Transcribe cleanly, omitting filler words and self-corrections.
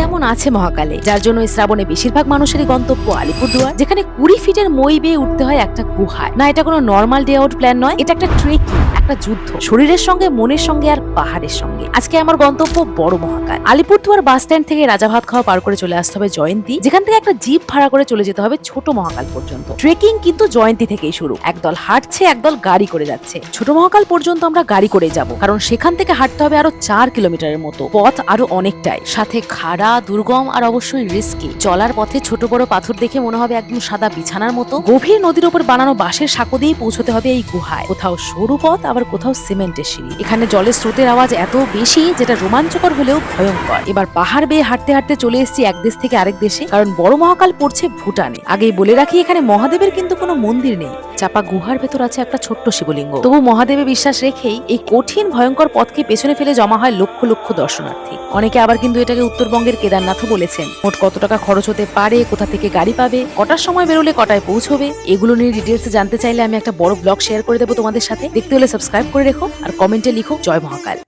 এমন আছে মহাকালে যার জন্য এই শ্রাবণে বেশিরভাগ মানুষেরই গন্তব্য আলিপুরদুয়ার, যেখানে 20 ফিটের মই বেয়ে উঠতে হয় একটা গুহায়। না, এটা কোনো নর্মাল ডে আউট প্ল্যান নয়, এটা একটা ট্রেকিং, একটা যুদ্ধ, শরীরের সঙ্গে, মনের সঙ্গে আর পাহাড়ের সঙ্গে। আজকে আমার গন্তব্য বড় মহাকাল। আলিপুরদুয়ার বাস স্ট্যান্ড থেকে রাজাভাত খাওয়া পার করে চলে আসতে হবে জয়ন্তী, যেখান থেকে একটা জিপ ভাড়া করে চলে যেতে হবে ছোট মহাকাল পর্যন্ত। ট্রেকিং কিন্তু জয়ন্তী থেকেই শুরু। একদল হাঁটছে, একদল গাড়ি করে যাচ্ছে। ছোট মহাকাল পর্যন্ত আমরা গাড়ি করে যাব, কারণ সেখান থেকে হাঁটতে হবে আরো 4 কিলোমিটারের মতো পথ, আরো অনেকটাই, সাথে খাড়া, দুর্গম আর অবশ্যই রিস্কি। চলার পথে ছোট বড় পাথর দেখে মনে হবে একদম সাদা বিছানার মতো। গভীর নদীর উপর বানানো বাঁশের সাঁকো দিয়ে পৌঁছতে হবে এই গুহায়। কোথাও সরু পথ, আবার কোথাও সিমেন্টের সিঁড়ি। এখানে জলের স্রোতের আওয়াজ এত বেশি, যেটা রোমাঞ্চকর হলেও ভয়ঙ্কর। এবার পাহাড় বেয়ে হাঁটতে হাঁটতে চলে এসেছি এক দেশ থেকে আরেক দেশে, কারণ বড় মহাকাল পড়ছে ভুটানে। আগেই বলে রাখি, এখানে মহাদেবের কিন্তু কোনো মন্দির নেই। চাপা গুহার ভেতর আছে একটা ছোট্ট শিবলিঙ্গ। তবু মহাদেবে বিশ্বাস রেখেই এই কঠিন ভয়ঙ্কর পথকে পেছনে ফেলে জমা হয় লক্ষ লক্ষ দর্শনার্থী। অনেকে আবার কিন্তু এটাকে উত্তরবঙ্গের কেদারনাথও বলেছেন। মোট কত টাকা খরচ হতে পারে, কোথা থেকে গাড়ি পাবে, কটার সময় বেরোলে কটায় পৌঁছবে, এগুলো নিয়ে ডিটেলস জানতে চাইলে আমি একটা বড় ব্লগ শেয়ার করে দেবো তোমাদের সাথে। দেখতে হলে সাবস্ক্রাইব করে রেখো আর কমেন্টে লিখো জয় মহাকাল।